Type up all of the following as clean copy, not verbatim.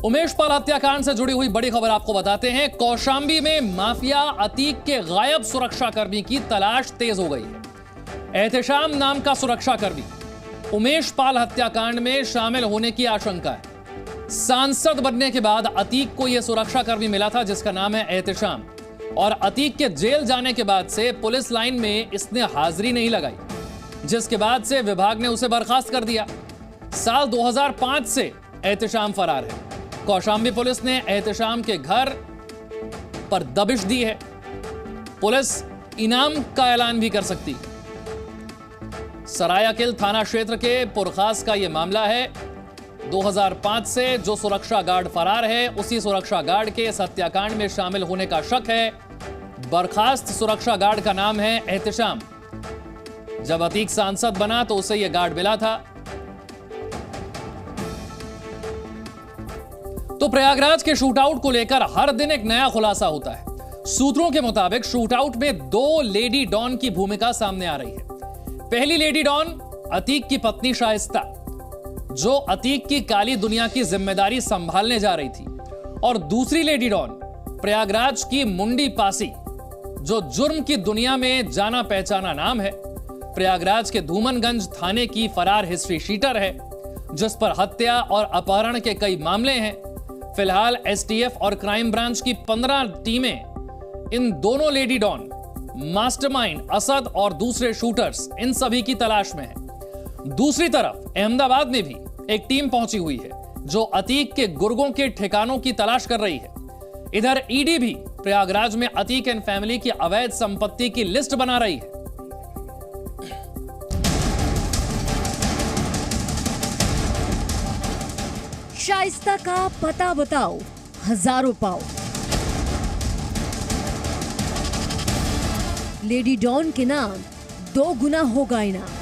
उमेश पाल हत्याकांड से जुड़ी हुई बड़ी खबर आपको बताते हैं। कौशांबी में माफिया अतीक के गायब सुरक्षाकर्मी की तलाश तेज हो गई है। एहतेशाम नाम का सुरक्षाकर्मी उमेश पाल हत्याकांड में शामिल होने की आशंका है। सांसद बनने के बाद अतीक को यह सुरक्षाकर्मी मिला था जिसका नाम है एहतेशाम, और अतीक के जेल जाने के बाद से पुलिस लाइन में इसने हाजिरी नहीं लगाई, जिसके बाद से विभाग ने उसे बर्खास्त कर दिया। साल 2005 से एहतेशाम फरार है। कौशांबी पुलिस ने एहतेशाम के घर पर दबिश दी है। पुलिस इनाम का ऐलान भी कर सकती है। सरायाकिल थाना क्षेत्र के पुरखास का यह मामला है। 2005 से जो सुरक्षा गार्ड फरार है, उसी सुरक्षा गार्ड के इस हत्याकांड में शामिल होने का शक है। बर्खास्त सुरक्षा गार्ड का नाम है एहतेशाम। जब अतीक सांसद बना तो उसे यह गार्ड मिला था। तो प्रयागराज के शूटआउट को लेकर हर दिन एक नया खुलासा होता है। सूत्रों के मुताबिक शूटआउट में 2 लेडी डॉन की भूमिका सामने आ रही है। पहली लेडी डॉन अतीक की पत्नी शाइस्ता, जो अतीक की काली दुनिया की जिम्मेदारी संभालने जा रही थी, और दूसरी लेडी डॉन प्रयागराज की मुंडी पासी, जो जुर्म की दुनिया में जाना पहचाना नाम है। प्रयागराज के धूमनगंज थाने की फरार हिस्ट्री शीटर है, जिस पर हत्या और अपहरण के कई मामले हैं। फिलहाल एसटीएफ और क्राइम ब्रांच की 15 टीमें इन दोनों लेडी डॉन, मास्टरमाइंड असद और दूसरे शूटर्स, इन सभी की तलाश में है। दूसरी तरफ अहमदाबाद में भी एक टीम पहुंची हुई है, जो अतीक के गुर्गों के ठिकानों की तलाश कर रही है। इधर ईडी भी प्रयागराज में अतीक एंड फैमिली की अवैध संपत्ति की लिस्ट बना रही है। शाइस्ता का पता बताओ, हजारों पाओ। लेडी डॉन के नाम 2 गुना होगा इनाम।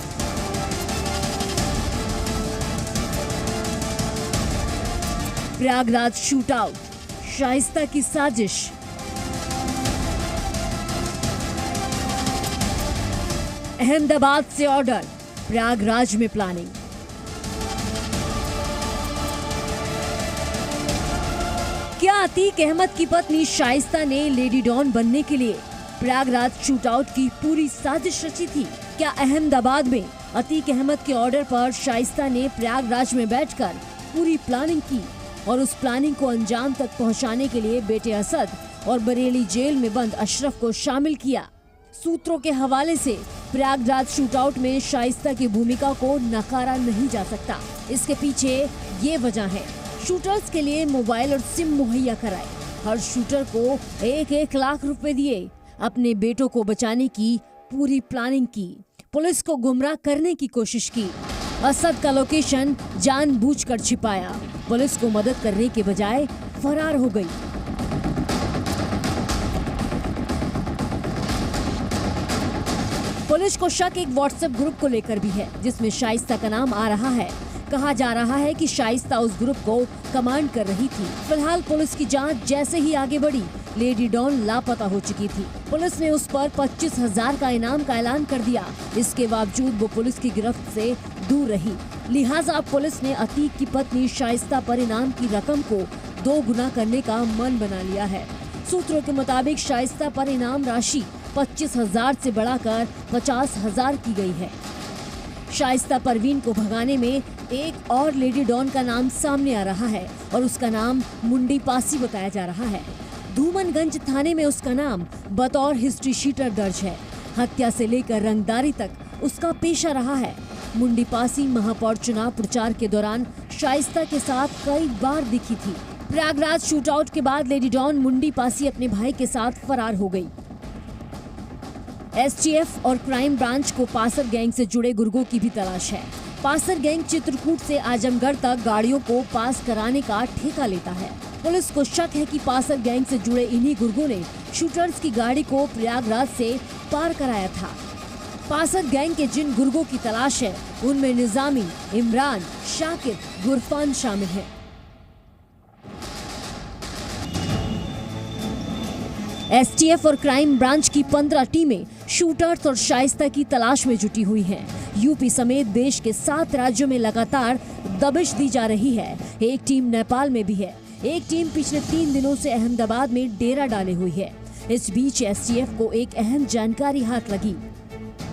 प्रयागराज शूटआउट, शाइस्ता की साजिश। अहमदाबाद से ऑर्डर, प्रयागराज में प्लानिंग। क्या अतीक अहमद की पत्नी शाइस्ता ने लेडी डॉन बनने के लिए प्रयागराज शूटआउट की पूरी साजिश रची थी? क्या अहमदाबाद में अतीक अहमद के ऑर्डर पर शाइस्ता ने प्रयागराज में बैठकर पूरी प्लानिंग की और उस प्लानिंग को अंजाम तक पहुंचाने के लिए बेटे असद और बरेली जेल में बंद अशरफ को शामिल किया? सूत्रों के हवाले से प्रयागराज शूटआउट में शाइस्ता की भूमिका को नकारा नहीं जा सकता। इसके पीछे ये वजह है, शूटर्स के लिए मोबाइल और सिम मुहैया कराए। हर शूटर को 1-1 लाख रुपए दिए। अपने बेटों को बचाने की पूरी प्लानिंग की। पुलिस को गुमराह करने की कोशिश की। असद का लोकेशन जानबूझकर छिपाया। पुलिस को मदद करने के बजाय फरार हो गई। पुलिस को शक एक व्हाट्सएप ग्रुप को लेकर भी है, जिसमें शाइस्ता का नाम आ रहा है। कहा जा रहा है कि शाइस्ता उस ग्रुप को कमांड कर रही थी। फिलहाल पुलिस की जांच जैसे ही आगे बढ़ी, लेडी डॉन लापता हो चुकी थी। पुलिस ने उस पर 25,000 का इनाम का ऐलान कर दिया। इसके बावजूद वो पुलिस की गिरफ्त से दूर रही। लिहाजा पुलिस ने अतीक की पत्नी शाइस्ता पर इनाम की रकम को 2 गुना करने का मन बना लिया है। सूत्रों के मुताबिक शाइस्ता पर इनाम राशि 25,000 से बढ़ाकर 50,000 की गई है। शाइस्ता परवीन को भगाने में एक और लेडी डॉन का नाम सामने आ रहा है और उसका नाम मुंडी पासी बताया जा रहा है। धूमनगंज थाने में उसका नाम बतौर हिस्ट्री शीटर दर्ज है। हत्या से लेकर रंगदारी तक उसका पेशा रहा है। मुंडी पासी महापौर चुनाव प्रचार के दौरान शाइस्ता के साथ कई बार दिखी थी। प्रयागराज शूटआउट के बाद लेडी डॉन मुंडी पासी अपने भाई के साथ फरार हो गई। एसटीएफ और क्राइम ब्रांच को पासर गैंग से जुड़े गुर्गों की भी तलाश है। पासर गैंग चित्रकूट से आजमगढ़ तक गाड़ियों को पास कराने का ठेका लेता है। पुलिस को शक है कि पासर गैंग से जुड़े इन्हीं गुर्गों ने शूटर्स की गाड़ी को प्रयागराज से पार कराया था। पासर गैंग के जिन गुर्गों की तलाश है, उनमें निजामी, इमरान, शाकिर, गुरफान शामिल है। एसटीएफ और क्राइम ब्रांच की 15 टीमें शूटर्स और शाइस्ता की तलाश में जुटी हुई हैं। यूपी समेत देश के 7 राज्यों में लगातार दबिश दी जा रही है। एक टीम नेपाल में भी है, एक टीम पिछले 3 दिनों से अहमदाबाद में डेरा डाले हुई है। इस बीच एसटीएफ को एक अहम जानकारी हाथ लगी।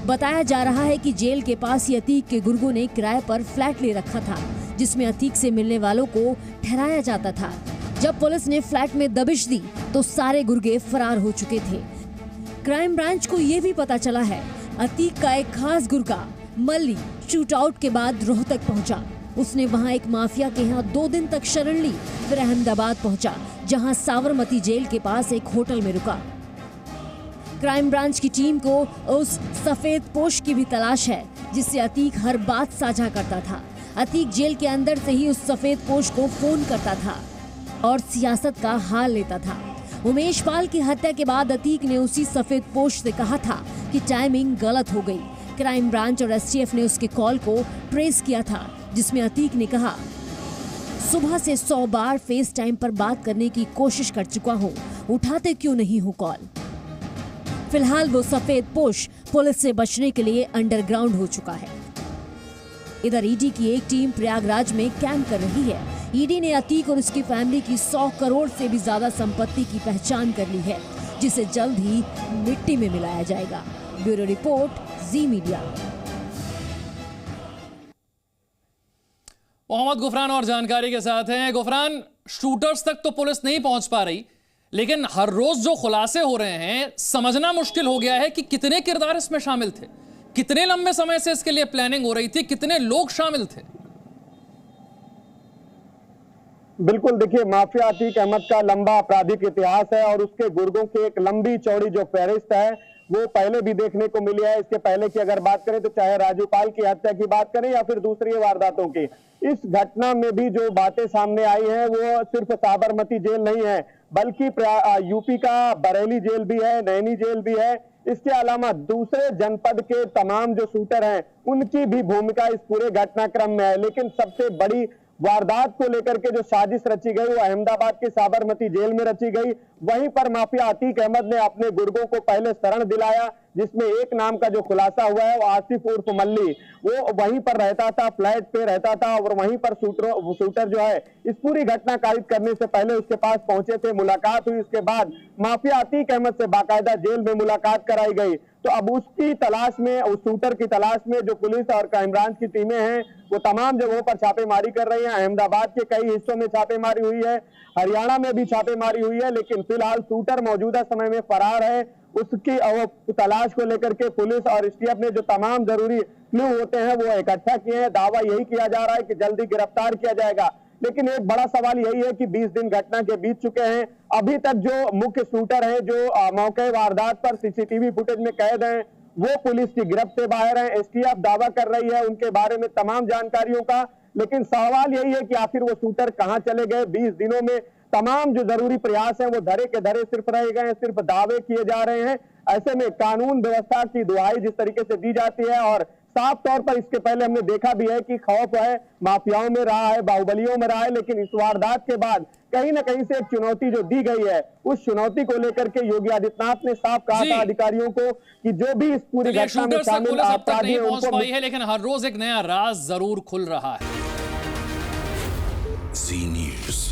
बताया जा रहा है कि जेल के पास ही अतीक के गुर्गों ने किराए पर फ्लैट ले रखा था, जिसमें अतीक से मिलने वालों को ठहराया जाता था। जब पुलिस ने फ्लैट में दबिश दी तो सारे गुर्गे फरार हो चुके थे। क्राइम ब्रांच को ये भी पता चला है अतीक का एक खास गुर्गा मल्ली शूट आउट के बाद रोहतक पहुंचा। उसने वहां एक माफिया के यहाँ 2 दिन तक शरण ली, फिर अहमदाबाद पहुंचा, जहां साबरमती जेल के पास एक होटल में रुका। क्राइम ब्रांच की टीम को उस सफेद पोश की भी तलाश है जिससे अतीक हर बात साझा करता था। अतीक जेल के अंदर से ही उस सफेद पोश को फोन करता था और सियासत का हाल लेता था। उमेश पाल की हत्या के बाद अतीक ने उसी सफेद पोश से कहा था कि टाइमिंग गलत हो गई। क्राइम ब्रांच और एसटीएफ ने उसके कॉल को ट्रेस किया था, जिसमें अतीक ने कहा, सुबह से 100 बार फेस टाइम पर बात करने की कोशिश कर चुका हूँ, उठाते क्यों नहीं हूँ कॉल। फिलहाल वो सफेद पोश पुलिस से बचने के लिए अंडरग्राउंड हो चुका है। इधर ईडी की एक टीम प्रयागराज में कैंप कर रही है। ईडी ने अतीक और उसकी फैमिली की 100 करोड़ से भी ज्यादा संपत्ति की पहचान कर ली है, जिसे जल्द ही मिट्टी में मिलाया जाएगा। ब्यूरो रिपोर्ट, जी मीडिया। मोहम्मद गुफरान और जानकारी के साथ हैं। गुफरान, शूटर्स तक तो पुलिस नहीं पहुंच पा रही, लेकिन हर रोज जो खुलासे हो रहे हैं, समझना मुश्किल हो गया है कि कितने किरदार इसमें शामिल थे, कितने लंबे समय से इसके लिए प्लानिंग हो रही थी, कितने लोग शामिल थे। बिल्कुल, देखिए, माफिया अतीक अहमद का लंबा आपराधिक इतिहास है और उसके गुर्गों की एक लंबी चौड़ी जो फहरिस्त है वो पहले भी देखने को मिली है। इसके पहले की अगर बात करें तो चाहे राजू पाल की हत्या की बात करें या फिर दूसरी वारदातों की, इस घटना में भी जो बातें सामने आई हैं वो सिर्फ साबरमती जेल नहीं है, बल्कि यूपी का बरेली जेल भी है, नैनी जेल भी है। इसके अलावा दूसरे जनपद के तमाम जो शूटर हैं उनकी भी भूमिका इस पूरे घटनाक्रम में है। लेकिन सबसे बड़ी वारदात को लेकर के जो साजिश रची गई वो अहमदाबाद के साबरमती जेल में रची गई। वहीं पर माफिया अतीक अहमद ने अपने गुर्गों को पहले शरण दिलाया, जिसमें एक नाम का जो खुलासा हुआ है वो आसिफ उर्फ मल्ली, वो वहीं पर रहता था, फ्लैट पे रहता था और वहीं पर शूटर जो है इस पूरी घटना कारित करने से पहले उसके पास पहुंचे थे। मुलाकात हुई, उसके बाद माफिया अतीक अहमद से बाकायदा जेल में मुलाकात कराई गई। तो अब उसकी तलाश में, उस शूटर की तलाश में जो पुलिस और क्राइम ब्रांच की टीमें हैं वो तमाम जगहों पर छापेमारी कर रही हैं। अहमदाबाद के कई हिस्सों में छापेमारी हुई है, हरियाणा में भी छापेमारी हुई है, लेकिन फिलहाल शूटर मौजूदा समय में फरार है। उसकी तलाश को लेकर के पुलिस और एसटीएफ ने जो तमाम जरूरी क्लू होते हैं वो इकट्ठा किए हैं। दावा यही किया जा रहा है कि जल्दी गिरफ्तार किया जाएगा, लेकिन एक बड़ा सवाल यही है कि 20 दिन घटना के बीत चुके हैं, अभी तक जो मुख्य शूटर है, जो मौके वारदात पर सीसीटीवी फुटेज में कैद हैं, वो पुलिस की गिरफ्त से बाहर है। एसटीएफ दावा कर रही है उनके बारे में तमाम जानकारियों का, लेकिन सवाल यही है कि आखिर वो शूटर कहां चले गए। 20 दिनों में तमाम जो जरूरी प्रयास हैं वो धरे के धरे सिर्फ रह गए हैं, सिर्फ दावे किए जा रहे हैं। ऐसे में कानून व्यवस्था की दुहाई जिस तरीके से दी जाती है, और साफ तौर पर इसके पहले हमने देखा भी है कि खौफ है माफियाओं में रहा है, बाहुबलियों में रहा है, लेकिन इस वारदात के बाद कहीं ना कहीं से एक चुनौती जो दी गई है, उस चुनौती को लेकर के योगी आदित्यनाथ ने साफ कहा था अधिकारियों को कि जो भी इस पूरी घटना में शामिल अपराधी हैं उनको, लेकिन हर रोज एक नया राज जरूर खुल रहा है। जी न्यूज़।